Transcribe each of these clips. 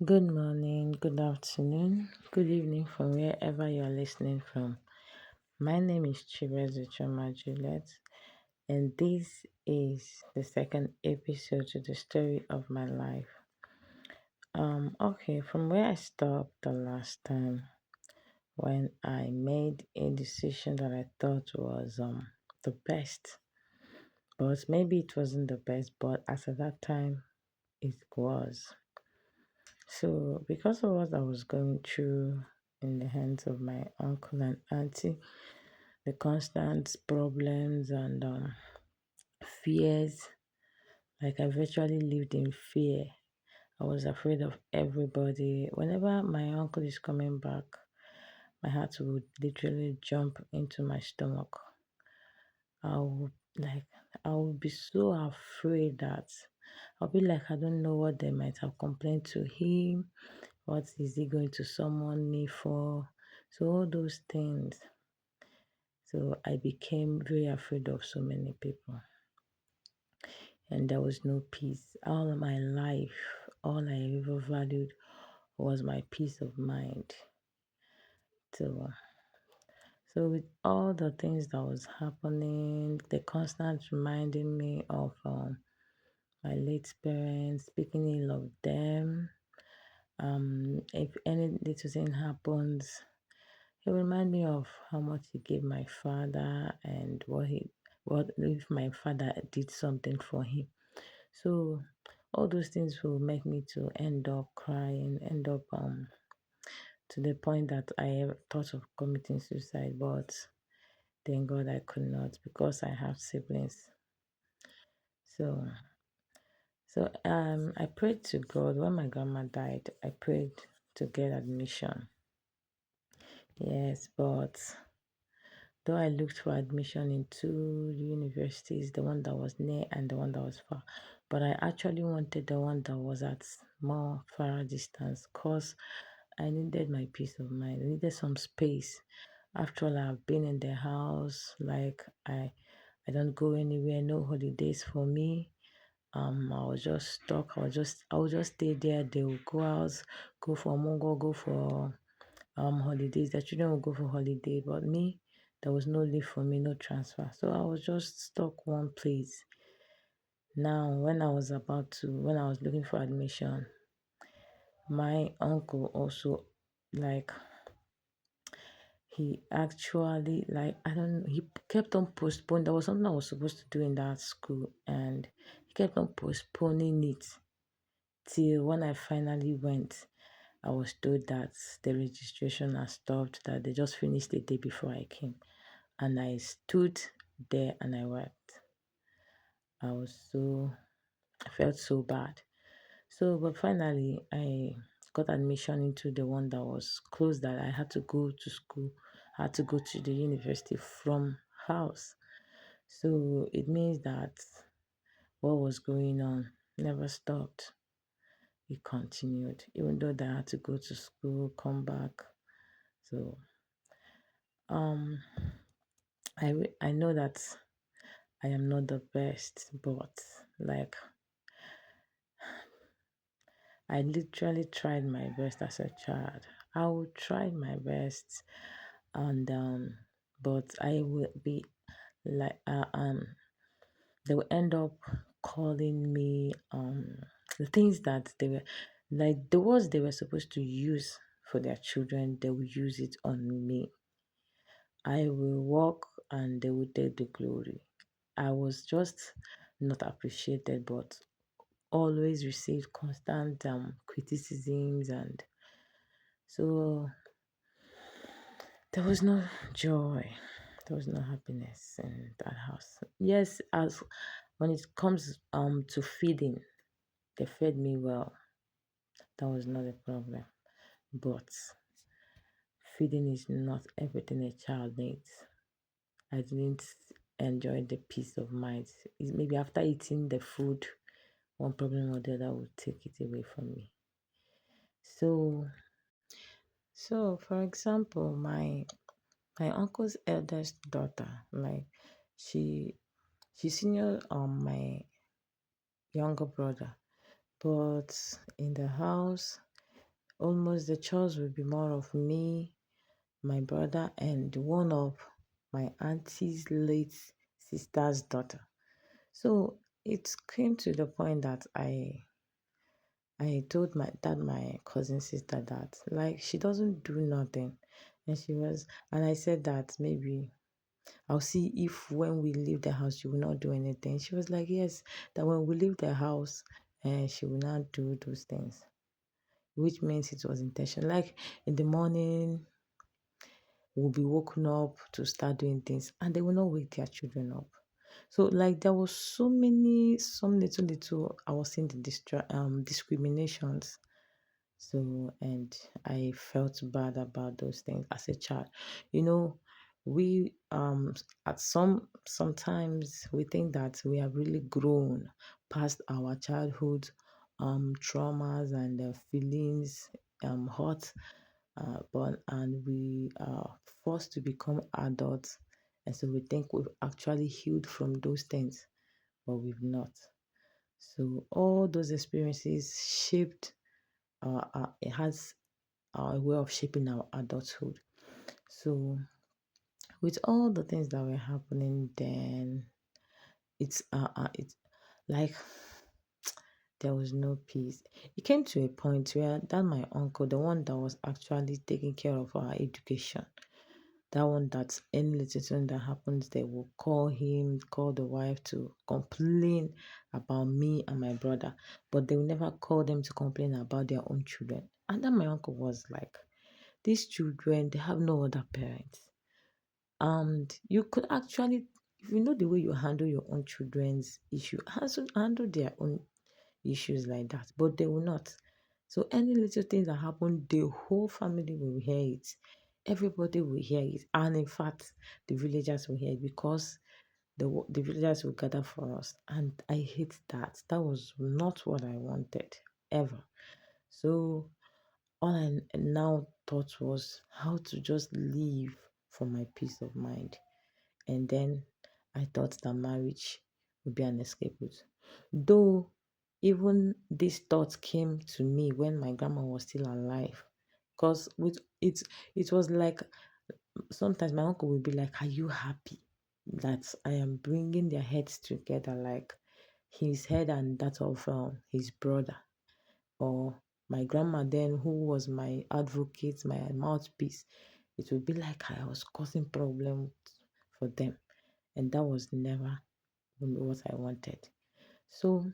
Good morning, good afternoon, good evening from wherever you are listening from. My name is Chibezu Choma Juliet, and this is the second episode to the story of my life. Okay, from where I stopped the last time when I made a decision that I thought was the best, but maybe it wasn't the best, but as at that time it was. So, because of what I was going through in the hands of my uncle and auntie, the constant problems and fears, like I virtually lived in fear. I was afraid of everybody. Whenever my uncle is coming back, my heart would literally jump into my stomach. I would like I would be so afraid that I'll be like I don't know what they might have complained to him. What is he going to summon me for? So all those things. So I became very afraid of so many people. And there was no peace. All of my life, all I ever valued was my peace of mind. So with all the things that was happening, the constant reminding me of my late parents, speaking ill of them. If any little thing happens, it remind me of how much he gave my father and what if my father did something for him. So all those things will make me to end up crying, end up to the point that I have thought of committing suicide, but thank God I could not because I have siblings. So I prayed to God when my grandma died. I prayed to get admission. Yes, but though I looked for admission in two universities, the one that was near and the one that was far, but I actually wanted the one that was at more far distance because I needed my peace of mind. I needed some space. After all, I've been in the house, like I don't go anywhere, no holidays for me. I was just stuck. I will just stay there. They will go out, go for Mongo, go for holidays. The children will go for holiday, but me, there was no leave for me, no transfer. So I was just stuck one place. Now, when I was looking for admission, my uncle also, like, he actually, like, I don't know, he kept on postponing. There was something I was supposed to do in that school, and he kept on postponing it till when I finally went. I was told that the registration has stopped, that they just finished the day before I came. And I stood there and I wept. I felt so bad. So, but finally, I got admission into the one that was close, that I had to go to school, I had to go to the university from house. So it means that what was going on never stopped. It continued, even though I had to go to school, come back. So, um, I know that I am not the best, but like I literally tried my best as a child. I would try my best, and but I will be like they will end up calling me the things that they were like the words they were supposed to use for their children. They will use it on me. I will walk and they will take the glory. I was just not appreciated, but always received constant criticisms, and so there was no joy, there was no happiness in that house. Yes, as when it comes to feeding, they fed me well. That was not a problem. But feeding is not everything a child needs. I didn't enjoy the peace of mind. Maybe after eating the food, one problem or the other would take it away from me. So for example, my uncle's eldest daughter, like she she's senior my younger brother, but in the house almost the chores will be more of me, my brother, and one of my auntie's late sister's daughter. So it came to the point that I told my cousin sister that like she doesn't do nothing. And she was and I said that maybe I'll see if when we leave the house she will not do anything. She was like, yes, that when we leave the house, she will not do those things, which means it was intentional. Like in the morning, we'll be woken up to start doing things, and they will not wake their children up. So like there was some little I was seeing the discriminations. So and I felt bad about those things as a child. You know, we at sometimes we think that we have really grown past our childhood traumas and feelings hurt, but and we are forced to become adults, and so we think we've actually healed from those things, but we've not. So all those experiences shaped it has a way of shaping our adulthood. So with all the things that were happening then, it's like there was no peace. It came to a point where that my uncle, the one that was actually taking care of our education, that one that any little thing that happens, they will call him, call the wife to complain about me and my brother, but they will never call them to complain about their own children. And then my uncle was like, these children, they have no other parents. And you could actually, if you know the way you handle your own children's issue, handle their own issues like that, but they will not. So any little thing that happen, the whole family will hear it. Everybody will hear it, and in fact, the villagers will hear it because the villagers will gather for us. And I hate that. That was not what I wanted ever. So all I now thought was how to just leave for my peace of mind. And then I thought that marriage would be an escape route. Though even this thought came to me when my grandma was still alive. Because with it was like sometimes my uncle would be like, "Are you happy that I am bringing their heads together, like his head and that of his brother?" Or my grandma then, who was my advocate, my mouthpiece, it would be like I was causing problems for them, and that was never what I wanted. So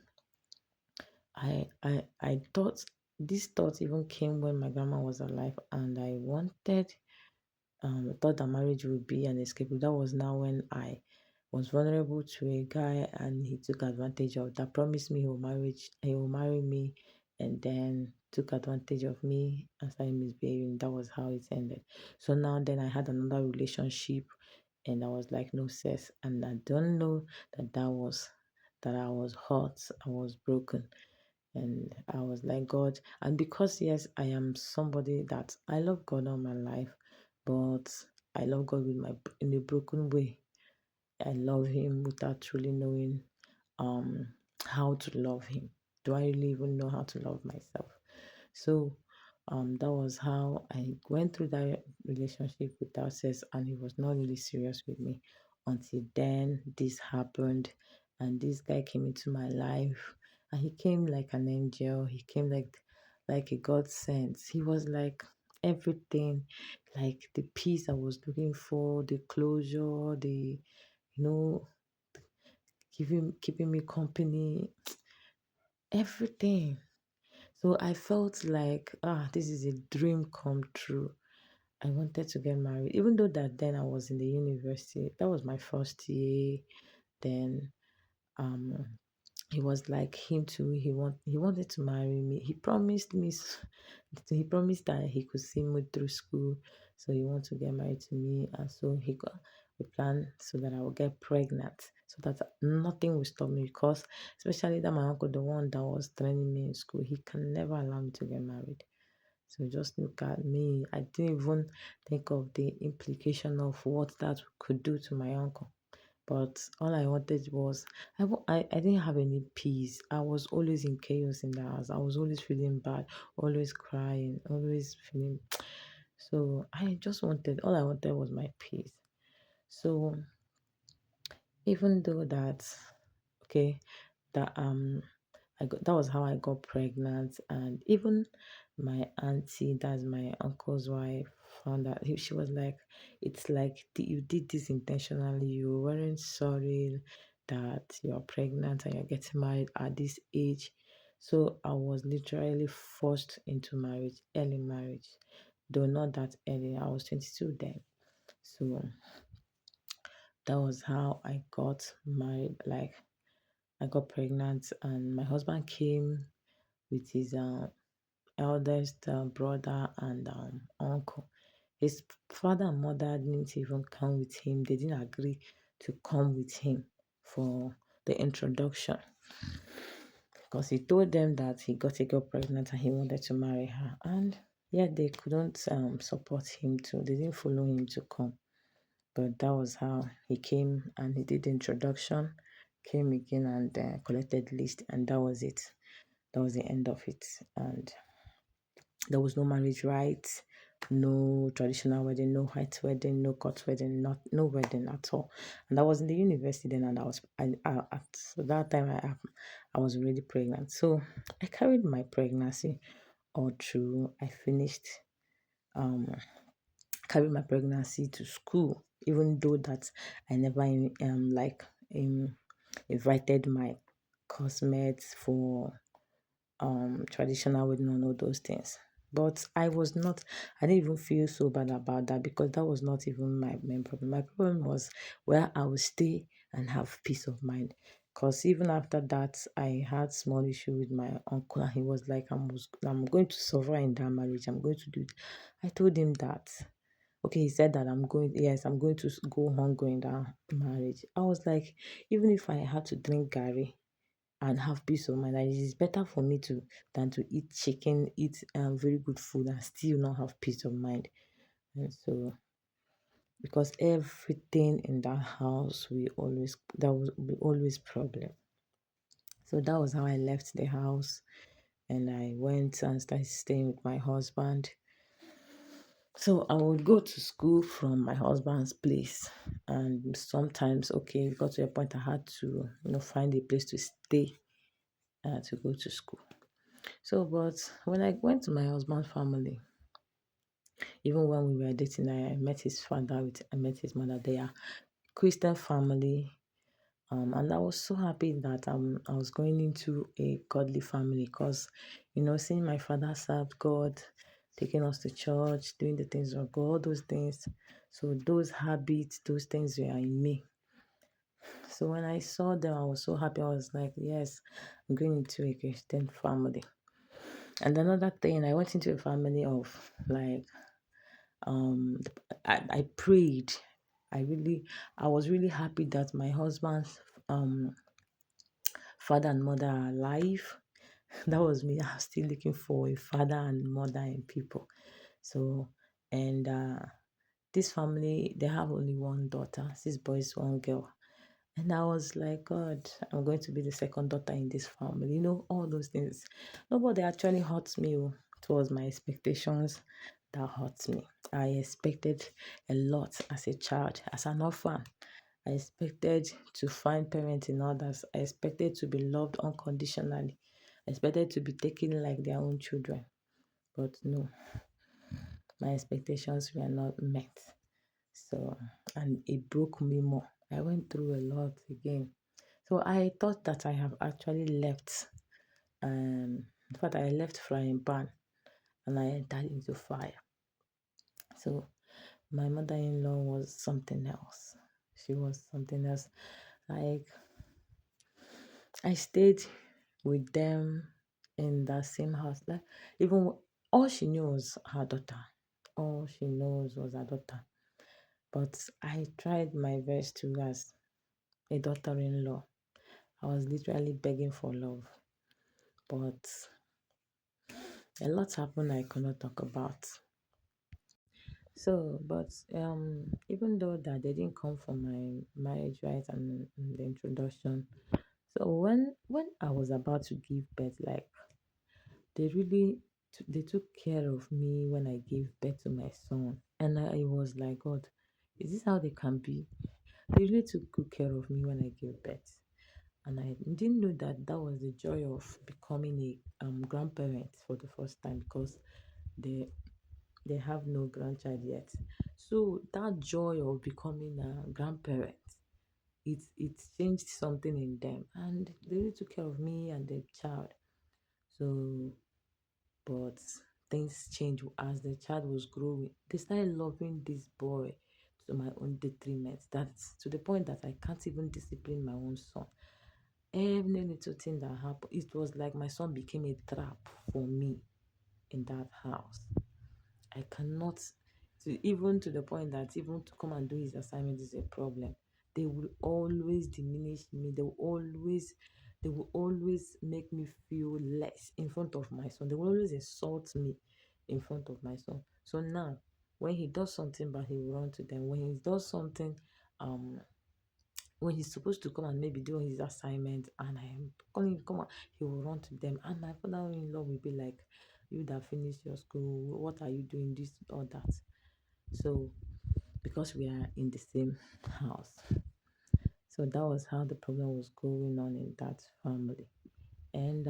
I thought this thought even came when my grandma was alive, and I wanted thought that marriage would be an escape. That was now when I was vulnerable to a guy, and he took advantage of that. Promised me he will marry me, and then took advantage of me and started misbehaving. That was how it ended. So now then I had another relationship, and I was like no sex, and I don't know that I was hurt, I was broken, and I was like, God. And because, yes, I am somebody that I love God all my life, but I love God in a broken way. I love Him without truly knowing um how to love Him. Do I really even know how to love myself? So that was how I went through that relationship without sex, and he was not really serious with me until then this happened, and this guy came into my life, and he came like an angel. He came like a God sent. He was like everything, like the peace I was looking for, the closure, the you know, keeping me company, everything. So I felt like, this is a dream come true. I wanted to get married, even though that then I was in the university. That was my first year. Then um, he was like him too. He wanted to marry me. He promised me. He promised that he could see me through school. So he wanted to get married to me, and so he got a plan so that I will get pregnant, so that nothing will stop me. Because especially that my uncle, the one that was training me in school, he can never allow me to get married. So just look at me. I didn't even think of the implication of what that could do to my uncle. But all I wanted was I didn't have any peace. I was always in chaos in the house. I was always feeling bad, always crying, always feeling. So I just wanted all I wanted was my peace. So even though that, okay, that that was how I got pregnant, and even my auntie, that's my uncle's wife, found out. She was like, "It's like you did this intentionally. You weren't sorry that you're pregnant and you're getting married at this age." So I was literally forced into marriage, early marriage, though not that early. I was 22 then. So that was how I got married. Like I got pregnant, and my husband came with his eldest brother and uncle. His father and mother didn't even come with him. They didn't agree to come with him for the introduction because he told them that he got a girl pregnant and he wanted to marry her. And yet they couldn't support him to. They didn't follow him to come. But that was how he came and he did the introduction, came again and collected list, and that was it. That was the end of it. And there was no marriage rites, no traditional wedding, no white wedding, no court wedding, not no wedding at all. And I was in the university then, and at that time I was already pregnant. So I carried my pregnancy all through. I finished um carried my pregnancy to school, even though that I never um invited my classmates for traditional wedding and all those things. But I didn't even feel so bad about that because that was not even my main problem. My problem was where I would stay and have peace of mind. Because even after that, I had small issue with my uncle, and he was like, I'm going to suffer in that marriage. I'm going to do it. I told him that. Okay, he said that I'm going to go hungry in that marriage. I was like, even if I had to drink Gary, and have peace of mind. That it is better for me to than to eat chicken, eat very good food and still not have peace of mind. And so because everything in that house we always problem. So that was how I left the house and I went and started staying with my husband. So I would go to school from my husband's place, and sometimes, okay, it got to a point I had to, find a place to stay to go to school. So, but when I went to my husband's family, even when we were dating, I met his father, I met his mother. They are Christian family, and I was so happy that I was going into a godly family because, seeing my father serve God, taking us to church, doing the things of God, all those things. So those habits, those things were in me. So when I saw them, I was so happy. I was like, yes, I'm going into a Christian family. And another thing, I went into a family of like um I prayed. I was really happy that my husband's father and mother are alive. That was me. I was still looking for a father and mother in people. So and this family they have only one daughter, 6 boys, one girl. And I was like, God, I'm going to be the second daughter in this family. All those things. Nobody actually hurts me. It was my expectations that hurts me. I expected a lot as a child, as an orphan. I expected to find parents in others. I expected to be loved unconditionally. I expected to be taken like their own children. But no, my expectations were not met. So, and it broke me more. I went through a lot again. So I thought that I have actually left. In fact, I left frying pan and I entered into fire. So my mother-in-law was something else. She was something else. Like I stayed with them in that same house. Like even all she knew was her daughter. All she knows was her daughter. But I tried my best to as a daughter-in-law. I was literally begging for love. But a lot happened I cannot talk about. Even though that they didn't come for my marriage right and the introduction, so when I was about to give birth, like they really they took care of me when I gave birth to my son, and I was like, God, is this how they can be? They really took good care of me when I gave birth, and I didn't know that that was the joy of becoming a grandparent for the first time because they they have no grandchild yet. So that joy of becoming a grandparent, it changed something in them, and they really took care of me and the child. So, but things changed as the child was growing. They started loving this boy to my own detriment. That's to the point that I can't even discipline my own son. Every little thing that happened, it was like my son became a trap for me in that house. I cannot, even to the point that even to come and do his assignment is a problem. They will always diminish me. They will always make me feel less in front of my son. They will always insult me in front of my son. So now, when he does something bad, he will run to them. When he does something, um, when he's supposed to come and maybe do his assignment, and I am calling him, come on, he will run to them. And my father-in-law will be like, you that finished your school, what are you doing, this or that? So because we are in the same house, so that was how the problem was going on in that family. And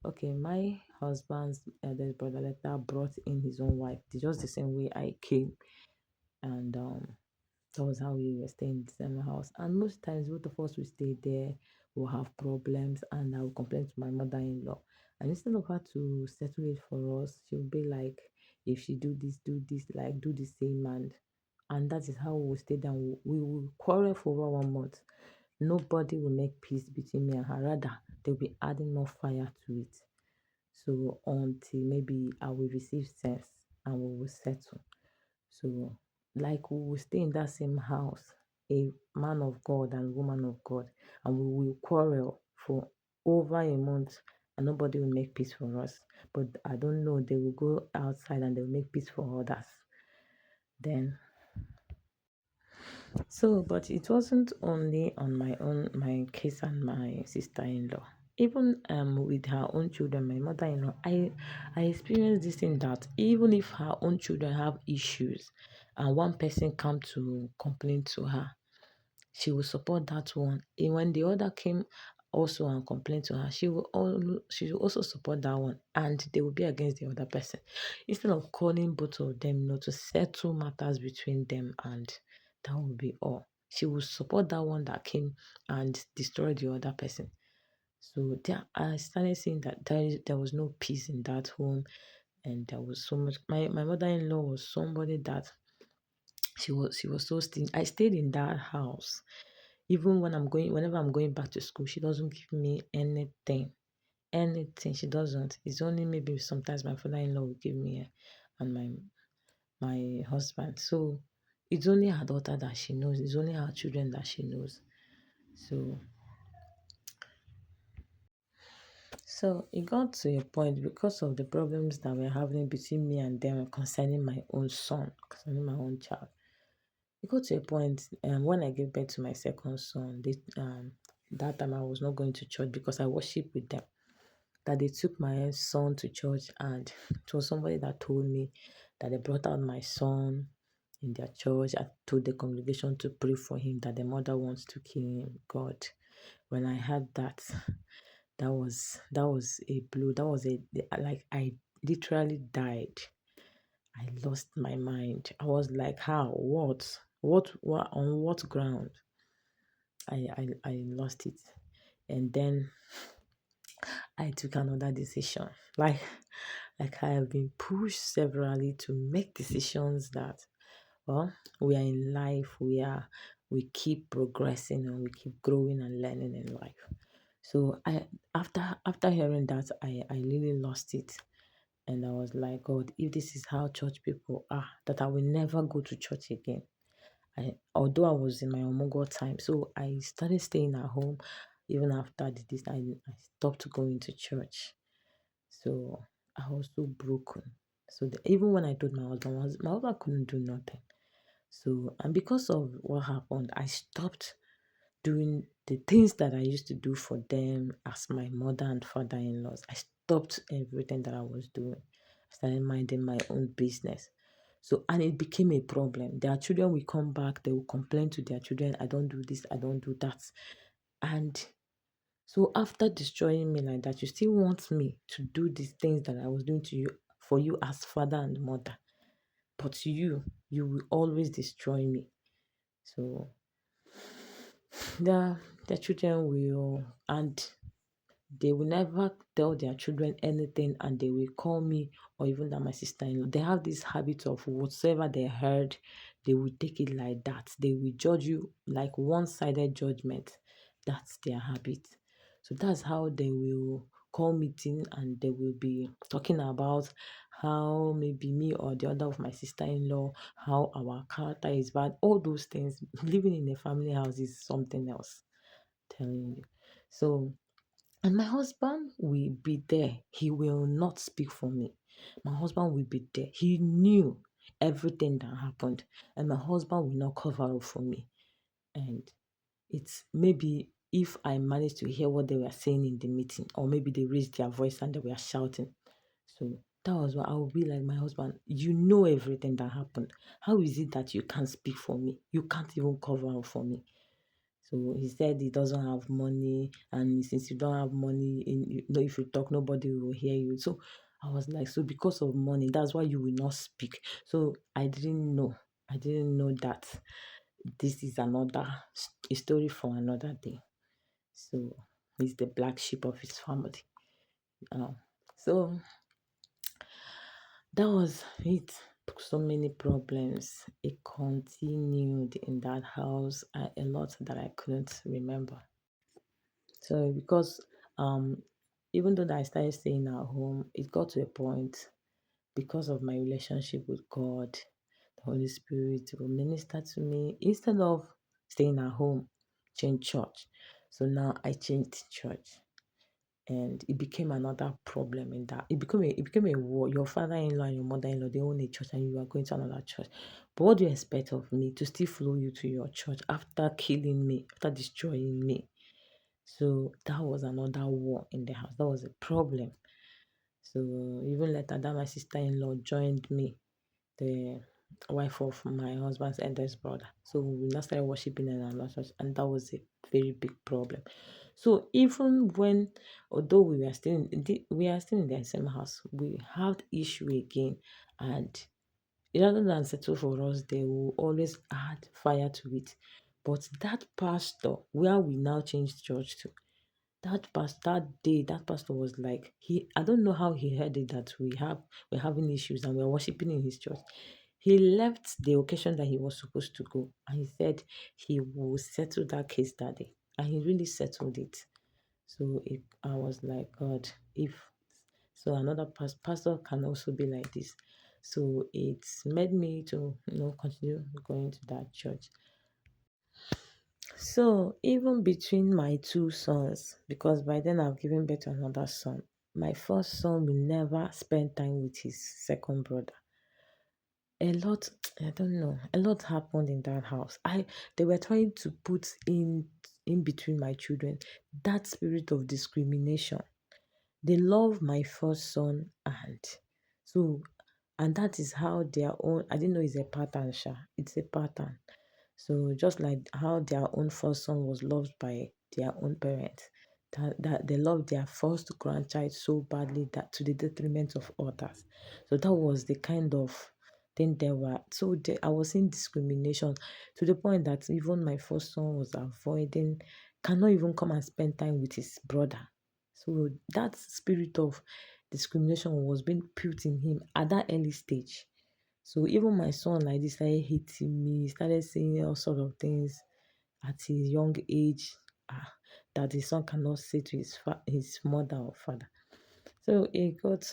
okay, my husband's eldest brother later brought in his own wife, just the same way I came. And that was how we were staying in the same house. And most times, both of us will stay there, we'll have problems, and I will complain to my mother in law. And instead of her to settle it for us, she'll be like, if she do this, like do the same. And that is how we will stay down. We will quarrel for over 1 month. Nobody will make peace between me and her. Rather, they'll be adding more fire to it. So until maybe I will receive sense and we will settle. So, like we will stay in that same house, a man of God and woman of God, and we will quarrel for over a month, and nobody will make peace for us. But I don't know, they will go outside and they will make peace for others. Then, but it wasn't only on my own, my case and my sister-in-law. Even with her own children, my mother-in-law, I experienced this thing that even if her own children have issues, and one person come to complain to her, she will support that one. And when the other came also and complained to her, she will also support that one, and they will be against the other person. Instead of calling both of them, to settle matters between them, and that will be all. She will support that one that came and destroy the other person. So there, I started seeing that there was no peace in that home, and there was so much. My mother-in-law was somebody that she was so stingy. I stayed in that house. Even whenever I'm going back to school, she doesn't give me anything. Anything she doesn't. It's only maybe sometimes my father-in-law will give me and my husband. So it's only her daughter that she knows. It's only her children that she knows. So so it got to a point because of the problems that were happening between me and them concerning my own son, concerning my own child. It got to a point when I gave birth to my second son, that time I was not going to church because I worship with them. That they took my son to church, and it was somebody that told me that they brought out my son in their church. I told the congregation to pray for him, that the mother wants to kill him. God, when I heard that, that was a blow. That was like I literally died. I lost my mind. I was like, how? What? On what ground? I lost it, and then I took another decision. Like I have been pushed severally to make decisions that, well, we are in life. We keep progressing and we keep growing and learning in life. So after hearing that, I really lost it. And I was like, God, if this is how church people are, that I will never go to church again. Although I was in my omogo time, so I started staying at home. Even after this, I stopped going to church. So I was so broken. So even when I told my husband couldn't do nothing. So, and because of what happened, I stopped doing the things that I used to do for them as my mother and father-in-laws. I stopped everything that I was doing. I started minding my own business. So, and it became a problem. Their children will come back, they will complain to their children, I don't do this, I don't do that. And so after destroying me like that, you still want me to do these things that I was doing to you for you as father and mother. But you will always destroy me. So the children will, and they will never tell their children anything, and they will call me or even that my sister-in-law. They have this habit of whatsoever they heard, they will take it like that. They will judge you like one-sided judgment. That's their habit. So that's how they will call meeting, and they will be talking about how maybe me or the other of my sister-in-law, how our character is bad. All those things. Living in a family house is something else, telling you. So, and my husband will be there. He will not speak for me. My husband will be there. He knew everything that happened. And my husband will not cover up for me. And it's maybe if I managed to hear what they were saying in the meeting, or maybe they raised their voice and they were shouting. So that was what I would be like, my husband, you know everything that happened. How is it that you can't speak for me? You can't even cover up for me. So he said he doesn't have money, and since you don't have money, if you talk, nobody will hear you. So I was like, so because of money, that's why you will not speak. So I didn't know. I didn't know that this is a story for another day. So he's the black sheep of his family. Um, so that was it. So many problems. It continued in that house, a lot that I couldn't remember. So because um even though that I started staying at home, it got to a point because of my relationship with God, the Holy Spirit will minister to me instead of staying at home, change church. So now I changed church, and it became another problem in that it became a war. Your father-in-law and your mother-in-law, they own a church, and you are going to another church. But what do you expect of me to still follow you to your church after killing me, after destroying me? So that was another war in the house. That was a problem. So even later that my sister-in-law joined me, the wife of my husband's eldest brother. So we now started worshiping in another church, and that was a very big problem. So even when, although we are still in the same house, we had issue again, and rather than settle for us, they will always add fire to it. But that pastor, where we now changed church to, that pastor was like, I don't know how he heard it that we're having issues and we're worshiping in his church. He left the occasion that he was supposed to go, and he said he will settle that case that day. And he really settled it. So I was like, God, if so, another pastor can also be like this. So it's made me to continue going to that church. So even between my two sons, because by then I've given birth to another son, my first son will never spend time with his second brother. A lot, I don't know, a lot happened in that house. They were trying to put in between my children that spirit of discrimination. They love my first son, and so, and that is how their own, I didn't know it's a pattern, Sha. It's a pattern. So just like how their own first son was loved by their own parents, that they loved their first grandchild so badly that to the detriment of others. So that was the kind of thing they were. So I was seeing discrimination to the point that even my first son was avoiding, cannot even come and spend time with his brother. So that spirit of discrimination was being put in him at that early stage. So even my son like this started hating me, started saying all sort of things at his young age, that his son cannot say to his mother or father. So it got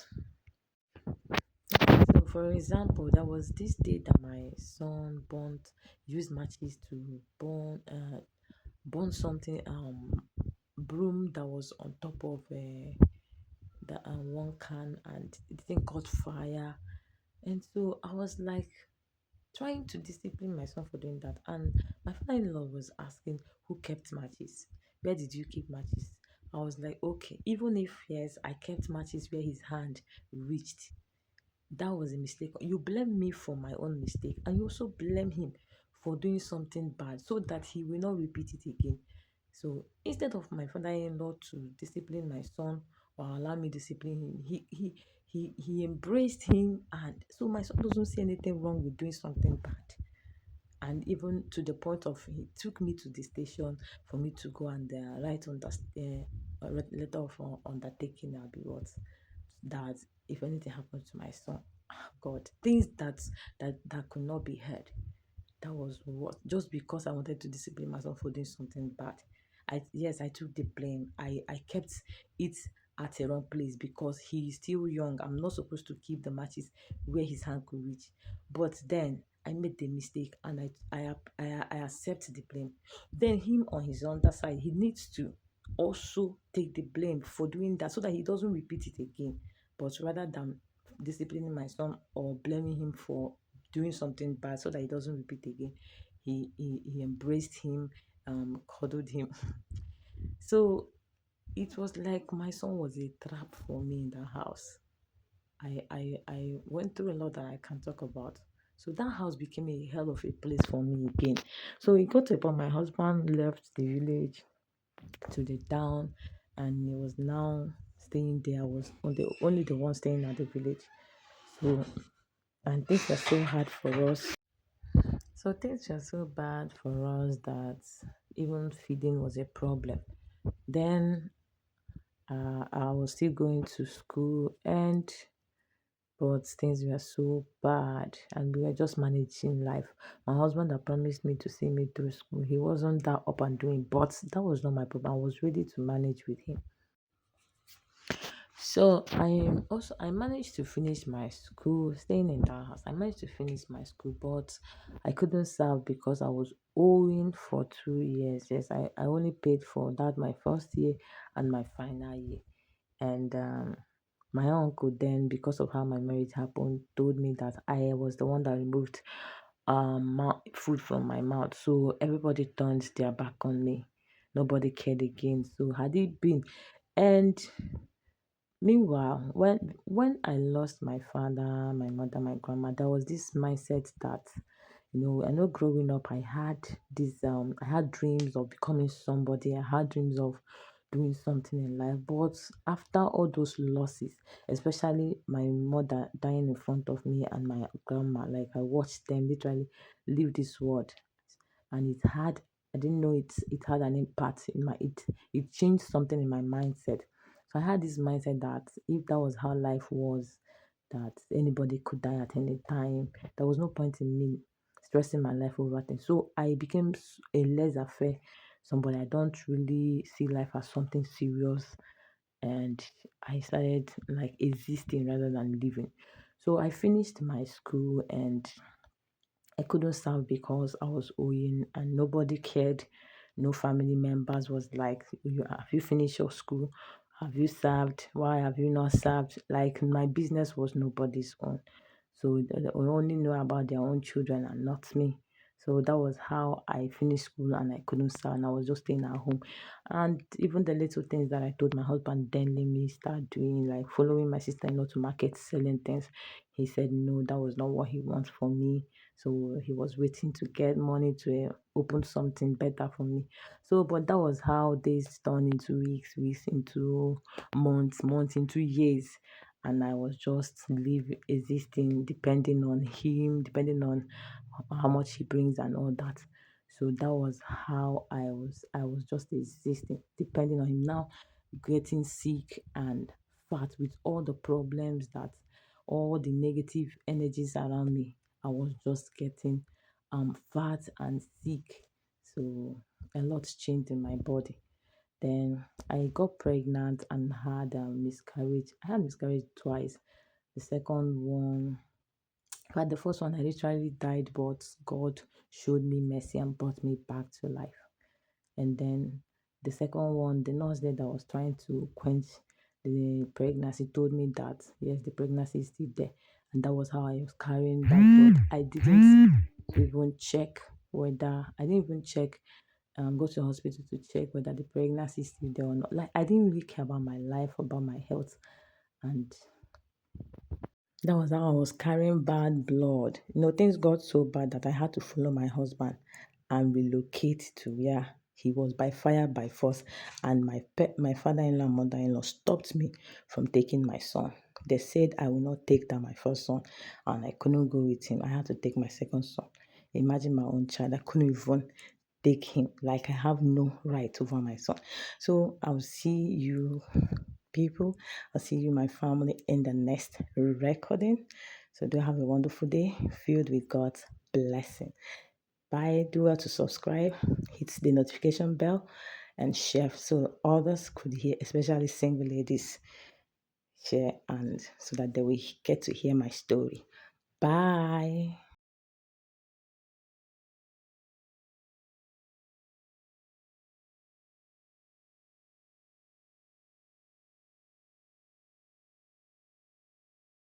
so for example, there was this day that my son used matches to burn something broom that was on top of the one can, and the thing caught fire. And so I was like trying to discipline myself for doing that. And my father-in-law was asking who kept matches. Where did you keep matches? I was like, okay, even if yes, I kept matches where his hand reached, that was a mistake. You blame me for my own mistake, and you also blame him for doing something bad so that he will not repeat it again. So instead of my father-in-law to discipline my son or allow me discipline him, he embraced him, and so my son doesn't see anything wrong with doing something bad. And even to the point of he took me to the station for me to go and write on the letter of undertaking. I'll be what that if anything happens to my son, God, things that could not be heard. That was what, just because I wanted to discipline myself for doing something bad. I took the blame. I kept it at a wrong place because he is still young. I'm not supposed to keep the matches where his hand could reach. But then I made the mistake, and I accept the blame. Then him on his other side, he needs to also take the blame for doing that so that he doesn't repeat it again. But rather than disciplining my son or blaming him for doing something bad so that he doesn't repeat again, he embraced him, cuddled him. So it was like my son was a trap for me in the house. I went through a lot that I can't talk about. So that house became a hell of a place for me again. So it got to a point my husband left the village to the town, and he was now staying there. I was only the one staying at the village. So and things were so hard for us. So things were so bad for us that even feeding was a problem. Then I was still going to school, and but things were so bad, and we were just managing life. My husband had promised me to see me through school. He wasn't that up and doing, but that was not my problem. I was ready to manage with him. So I managed to finish my school, staying in that house. I managed to finish my school, but I couldn't serve because I was owing for 2 years. Yes, I only paid for that my first year and my final year. And my uncle then, because of how my marriage happened, told me that I was the one that removed food from my mouth. So everybody turned their back on me. Nobody cared again. So had it been and meanwhile, when I lost my father, my mother, my grandma, there was this mindset that, I know growing up I had dreams of becoming somebody. I had dreams of doing something in life. But after all those losses, especially my mother dying in front of me and my grandma, like I watched them literally leave this world, and I didn't know it had an impact in it changed something in my mindset. So I had this mindset that if that was how life was, that anybody could die at any time, there was no point in me stressing my life over things. So I became a laissez-faire somebody. I don't really see life as something serious, and I started like existing rather than living. So I finished my school, and I couldn't serve because I was owing and nobody cared. No family members was like, have you finished your school? Have you served? Why have you not served? Like my business was nobody's own. So they only know about their own children and not me. So that was how I finished school, and I couldn't serve, and I was just staying at home. And even the little things that I told my husband then let me start doing, like following my sister-in-law to market, selling things. He said no, that was not what he wants for me. So he was waiting to get money to open something better for me. So, but that was how days turned into weeks, weeks into months, months into years. And I was just existing, depending on him, depending on how much he brings and all that. So that was how I was just existing, depending on him. Now getting sick and fat with all the problems that all the negative energies around me. I was just getting fat and sick. So a lot changed in my body. Then I got pregnant and had a miscarriage. I had miscarriage twice. The second one, but the first one I literally died, but God showed me mercy and brought me back to life. And then the second one, the nurse there that was trying to quench the pregnancy told me that yes, the pregnancy is still there. And that was how I was carrying that. But I didn't even check whether I didn't even check go to the hospital to check whether the pregnancy is still there or not. Like I didn't really care about my life, about my health, and that was how I was carrying bad blood. Things got so bad that I had to follow my husband and relocate to where he was by fire, by force. And my father-in-law and mother-in-law stopped me from taking my son. They said I will not take that my first son, and I couldn't go with him. I had to take my second son. Imagine my own child. I couldn't even take him. Like I have no right over my son. So I'll see you people. I'll see you, my family, in the next recording. So do have a wonderful day filled with God's blessing. Bye. Do well to subscribe, hit the notification bell, and share so others could hear, especially single ladies, share and so that they will get to hear my story. Bye.